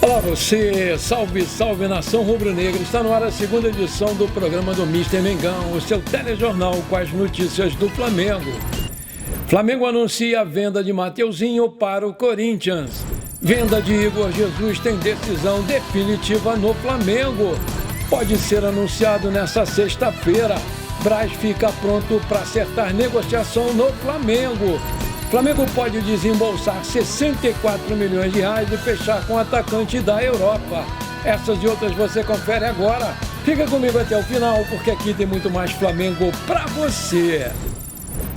Olá você, salve, salve nação rubro-negra, está no ar a segunda edição do programa do Mister Mengão, o seu telejornal com as notícias do Flamengo. Flamengo anuncia a venda de Mateuzinho para o Corinthians. Venda de Igor Jesus tem decisão definitiva no Flamengo. Pode ser anunciado nesta sexta-feira. Braz fica pronto para acertar negociação no Flamengo. Flamengo pode desembolsar 64 milhões de reais e fechar com o atacante da Europa. Essas e outras você confere agora. Fica comigo até o final, porque aqui tem muito mais Flamengo para você.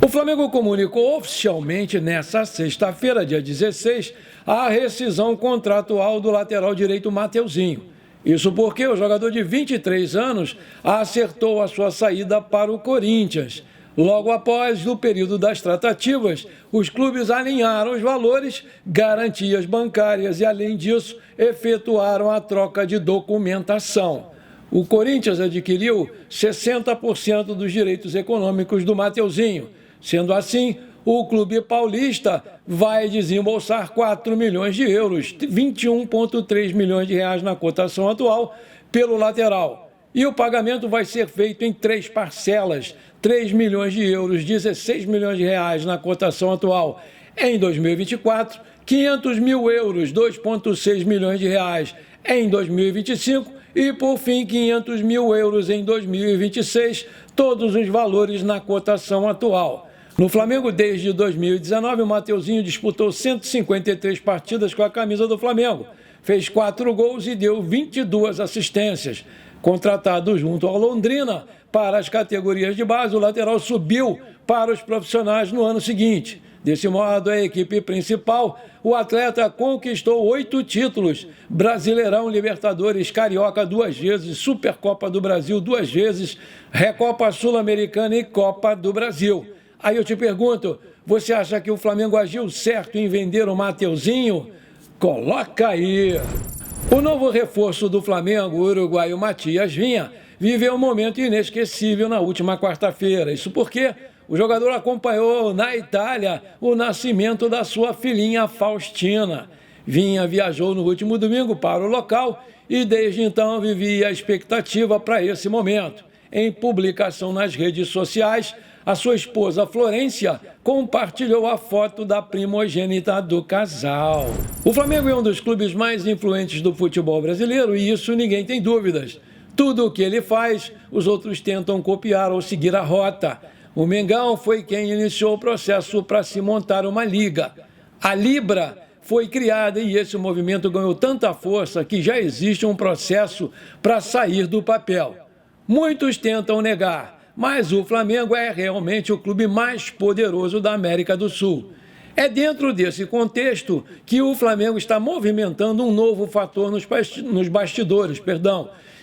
O Flamengo comunicou oficialmente nesta sexta-feira, dia 16, a rescisão contratual do lateral direito Mateuzinho. Isso porque o jogador de 23 anos acertou a sua saída para o Corinthians. Logo após o período das tratativas, os clubes alinharam os valores, garantias bancárias e, além disso, efetuaram a troca de documentação. O Corinthians adquiriu 60% dos direitos econômicos do Mateuzinho. Sendo assim, o clube paulista vai desembolsar 4 milhões de euros, 21,3 milhões de reais na cotação atual, pelo lateral. E o pagamento vai ser feito em 3 parcelas, 3 milhões de euros, 16 milhões de reais na cotação atual em 2024, 500 mil euros, 2,6 milhões de reais em 2025 e, por fim, 500 mil euros em 2026, todos os valores na cotação atual. No Flamengo, desde 2019, o Mateuzinho disputou 153 partidas com a camisa do Flamengo, fez 4 gols e deu 22 assistências. Contratado junto ao Londrina para as categorias de base, o lateral subiu para os profissionais no ano seguinte. Desse modo, a equipe principal, o atleta conquistou 8 títulos: Brasileirão, Libertadores, Carioca 2 vezes, Supercopa do Brasil 2 vezes, Recopa Sul-Americana e Copa do Brasil. Aí eu te pergunto, você acha que o Flamengo agiu certo em vender o Mateuzinho? Coloca aí! O novo reforço do Flamengo, o uruguaio Matias Vinha, viveu um momento inesquecível na última quarta-feira. Isso porque o jogador acompanhou na Itália o nascimento da sua filhinha Faustina. Vinha viajou no último domingo para o local e desde então vivia a expectativa para esse momento. Em publicação nas redes sociais, a sua esposa Florência compartilhou a foto da primogênita do casal. O Flamengo é um dos clubes mais influentes do futebol brasileiro e isso ninguém tem dúvidas. Tudo o que ele faz, os outros tentam copiar ou seguir a rota. O Mengão foi quem iniciou o processo para se montar uma liga. A Libra foi criada e esse movimento ganhou tanta força que já existe um processo para sair do papel. Muitos tentam negar, mas o Flamengo é realmente o clube mais poderoso da América do Sul. É dentro desse contexto que o Flamengo está movimentando um novo fator nos bastidores,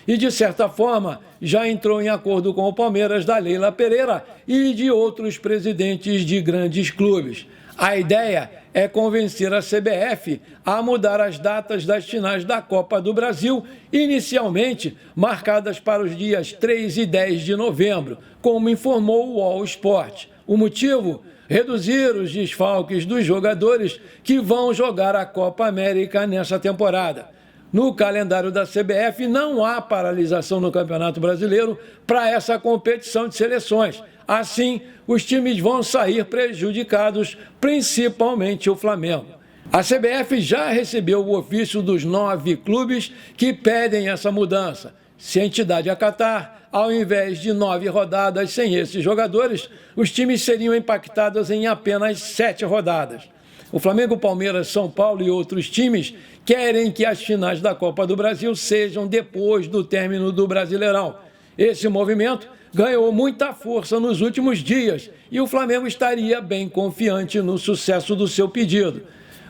e de certa forma já entrou em acordo com o Palmeiras da Leila Pereira e de outros presidentes de grandes clubes. A ideia é convencer a CBF a mudar as datas das finais da Copa do Brasil, inicialmente marcadas para os dias 3 e 10 de novembro, como informou o All Sport. O motivo? Reduzir os desfalques dos jogadores que vão jogar a Copa América nessa temporada. No calendário da CBF não há paralisação no Campeonato Brasileiro para essa competição de seleções. Assim, os times vão sair prejudicados, principalmente o Flamengo. A CBF já recebeu o ofício dos 9 clubes que pedem essa mudança. Se a entidade acatar, ao invés de 9 rodadas sem esses jogadores, os times seriam impactados em apenas 7 rodadas. O Flamengo, Palmeiras, São Paulo e outros times querem que as finais da Copa do Brasil sejam depois do término do Brasileirão. Esse movimento ganhou muita força nos últimos dias e o Flamengo estaria bem confiante no sucesso do seu pedido.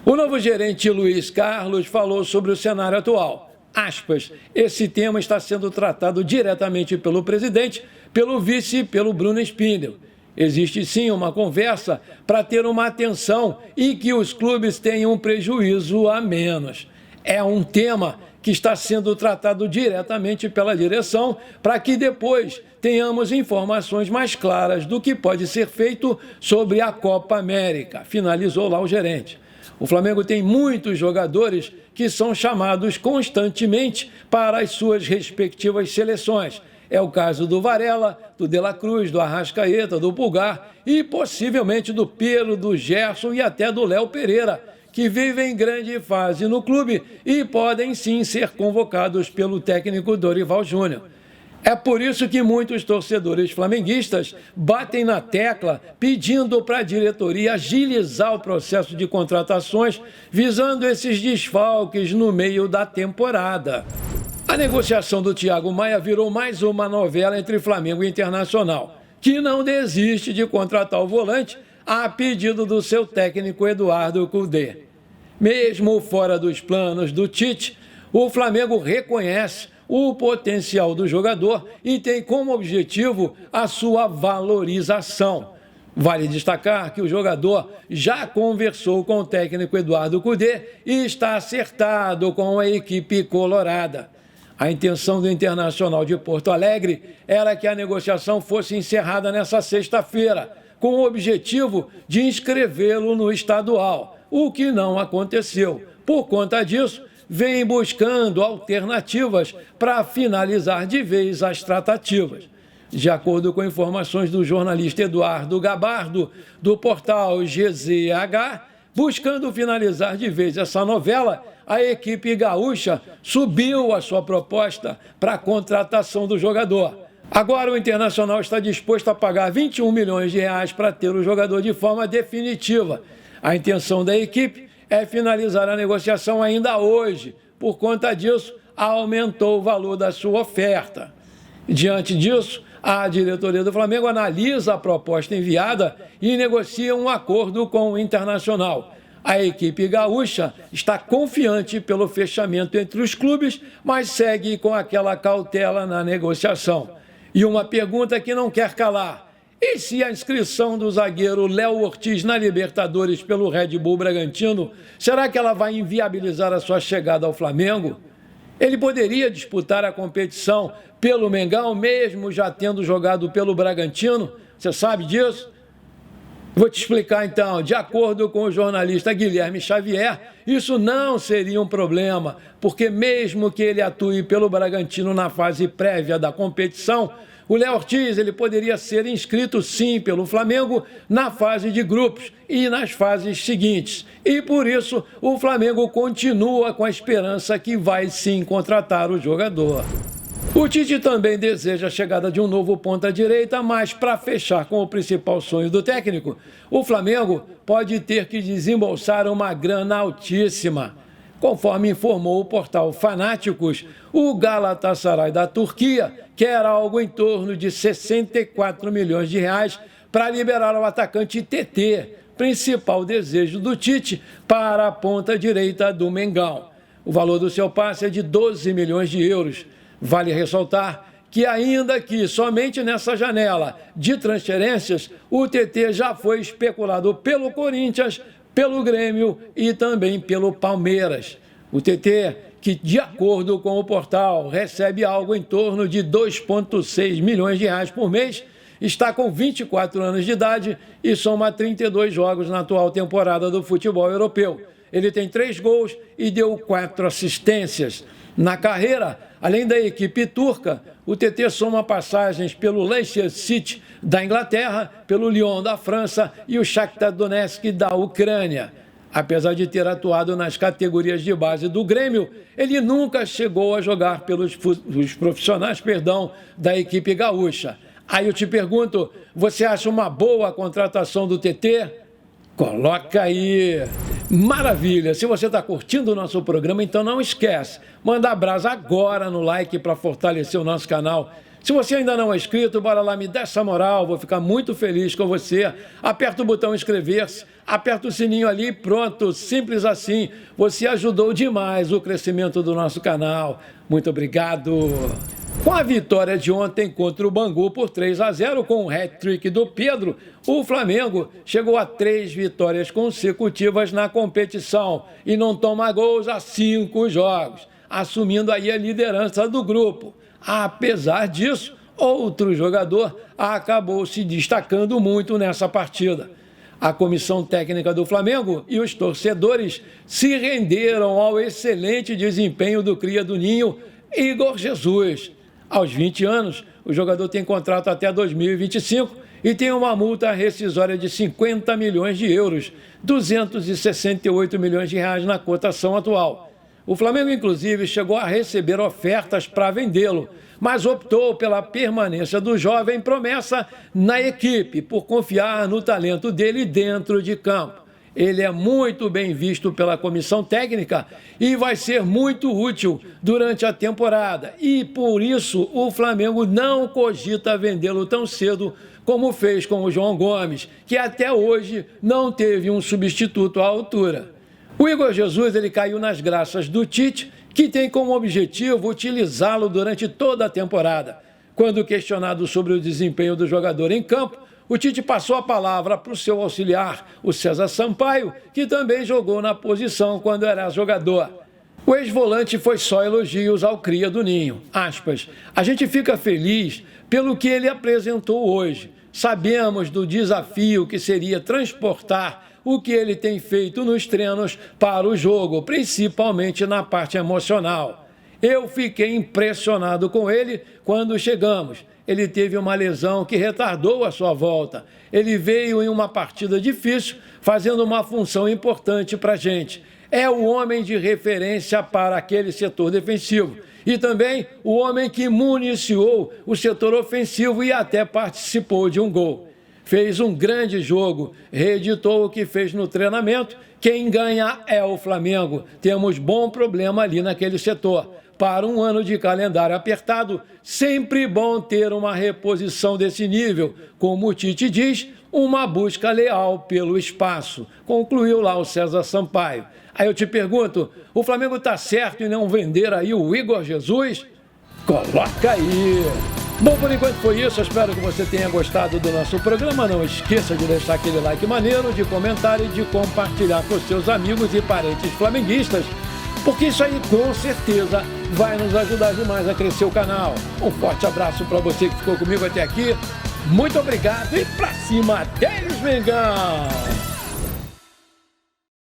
O novo gerente Luiz Carlos falou sobre o cenário atual. Aspas, esse tema está sendo tratado diretamente pelo presidente, pelo vice e pelo Bruno Spindel. Existe sim uma conversa para ter uma atenção e que os clubes tenham um prejuízo a menos. É um tema que está sendo tratado diretamente pela direção para que depois tenhamos informações mais claras do que pode ser feito sobre a Copa América, finalizou lá o gerente. O Flamengo tem muitos jogadores que são chamados constantemente para as suas respectivas seleções. É o caso do Varela, do De La Cruz, do Arrascaeta, do Pulgar e possivelmente do Pedro, do Gerson e até do Léo Pereira, que vivem em grande fase no clube e podem sim ser convocados pelo técnico Dorival Júnior. É por isso que muitos torcedores flamenguistas batem na tecla pedindo para a diretoria agilizar o processo de contratações, visando esses desfalques no meio da temporada. A negociação do Thiago Maia virou mais uma novela entre Flamengo e Internacional, que não desiste de contratar o volante a pedido do seu técnico Eduardo Cudê. Mesmo fora dos planos do Tite, o Flamengo reconhece o potencial do jogador e tem como objetivo a sua valorização. Vale destacar que o jogador já conversou com o técnico Eduardo Cudê e está acertado com a equipe colorada. A intenção do Internacional de Porto Alegre era que a negociação fosse encerrada nessa sexta-feira, com o objetivo de inscrevê-lo no estadual, o que não aconteceu. Por conta disso, vem buscando alternativas para finalizar de vez as tratativas. De acordo com informações do jornalista Eduardo Gabardo, do portal GZH, buscando finalizar de vez essa novela, a equipe gaúcha subiu a sua proposta para a contratação do jogador. Agora o Internacional está disposto a pagar 21 milhões de reais para ter o jogador de forma definitiva. A intenção da equipe é finalizar a negociação ainda hoje. Por conta disso, aumentou o valor da sua oferta. Diante disso, a diretoria do Flamengo analisa a proposta enviada e negocia um acordo com o Internacional. A equipe gaúcha está confiante pelo fechamento entre os clubes, mas segue com aquela cautela na negociação. E uma pergunta que não quer calar: e se a inscrição do zagueiro Léo Ortiz na Libertadores pelo Red Bull Bragantino, será que ela vai inviabilizar a sua chegada ao Flamengo? Ele poderia disputar a competição pelo Mengão, mesmo já tendo jogado pelo Bragantino? Você sabe disso? Vou te explicar então. De acordo com o jornalista Guilherme Xavier, isso não seria um problema, porque mesmo que ele atue pelo Bragantino na fase prévia da competição, o Léo Ortiz ele poderia ser inscrito sim pelo Flamengo na fase de grupos e nas fases seguintes. E por isso o Flamengo continua com a esperança que vai sim contratar o jogador. O Tite também deseja a chegada de um novo ponta-direita, mas para fechar com o principal sonho do técnico, o Flamengo pode ter que desembolsar uma grana altíssima. Conforme informou o portal Fanáticos, o Galatasaray da Turquia quer algo em torno de 64 milhões de reais para liberar o atacante TT, principal desejo do Tite para a ponta-direita do Mengão. O valor do seu passe é de 12 milhões de euros. Vale ressaltar que ainda que somente nessa janela de transferências, o TT já foi especulado pelo Corinthians, pelo Grêmio e também pelo Palmeiras. O TT, que de acordo com o portal recebe algo em torno de 2,6 milhões de reais por mês, está com 24 anos de idade e soma 32 jogos na atual temporada do futebol europeu. Ele tem 3 gols e deu 4 assistências. Na carreira, além da equipe turca, o TT soma passagens pelo Leicester City da Inglaterra, pelo Lyon da França e o Shakhtar Donetsk da Ucrânia. Apesar de ter atuado nas categorias de base do Grêmio, ele nunca chegou a jogar pelos profissionais da equipe gaúcha. Aí eu te pergunto, você acha uma boa a contratação do TT? Coloca aí! Maravilha! Se você está curtindo o nosso programa, então não esquece, manda abraço agora no like para fortalecer o nosso canal. Se você ainda não é inscrito, bora lá, me dá essa moral, vou ficar muito feliz com você. Aperta o botão inscrever-se, aperta o sininho ali, pronto, simples assim. Você ajudou demais o crescimento do nosso canal. Muito obrigado! Com a vitória de ontem contra o Bangu por 3-0, com o hat-trick do Pedro, o Flamengo chegou a 3 vitórias consecutivas na competição e não toma gols há 5 jogos, assumindo aí a liderança do grupo. Apesar disso, outro jogador acabou se destacando muito nessa partida. A comissão técnica do Flamengo e os torcedores se renderam ao excelente desempenho do cria do Ninho, Igor Jesus. Aos 20 anos, o jogador tem contrato até 2025 e tem uma multa rescisória de 50 milhões de euros, 268 milhões de reais na cotação atual. O Flamengo, inclusive, chegou a receber ofertas para vendê-lo, mas optou pela permanência do jovem promessa na equipe, por confiar no talento dele dentro de campo. Ele é muito bem visto pela comissão técnica e vai ser muito útil durante a temporada. E, por isso, o Flamengo não cogita vendê-lo tão cedo como fez com o João Gomes, que até hoje não teve um substituto à altura. O Igor Jesus ele caiu nas graças do Tite, que tem como objetivo utilizá-lo durante toda a temporada. Quando questionado sobre o desempenho do jogador em campo, o Tite passou a palavra para o seu auxiliar, o César Sampaio, que também jogou na posição quando era jogador. O ex-volante foi só elogios ao cria do Ninho. Aspas, a gente fica feliz pelo que ele apresentou hoje. Sabemos do desafio que seria transportar o que ele tem feito nos treinos para o jogo, principalmente na parte emocional. Eu fiquei impressionado com ele quando chegamos. Ele teve uma lesão que retardou a sua volta. Ele veio em uma partida difícil, fazendo uma função importante para a gente. É o homem de referência para aquele setor defensivo. E também o homem que municiou o setor ofensivo e até participou de um gol. Fez um grande jogo, reeditou o que fez no treinamento. Quem ganha é o Flamengo. Temos bom problema ali naquele setor. Para um ano de calendário apertado, sempre bom ter uma reposição desse nível. Como o Tite diz, uma busca leal pelo espaço. Concluiu lá o César Sampaio. Aí eu te pergunto, o Flamengo está certo em não vender aí o Igor Jesus? Coloca aí! Bom, por enquanto foi isso. Eu espero que você tenha gostado do nosso programa. Não esqueça de deixar aquele like maneiro, de comentar e de compartilhar com seus amigos e parentes flamenguistas, porque isso aí com certeza vai nos ajudar demais a crescer o canal. Um forte abraço para você que ficou comigo até aqui. Muito obrigado e pra cima deles, Mengão!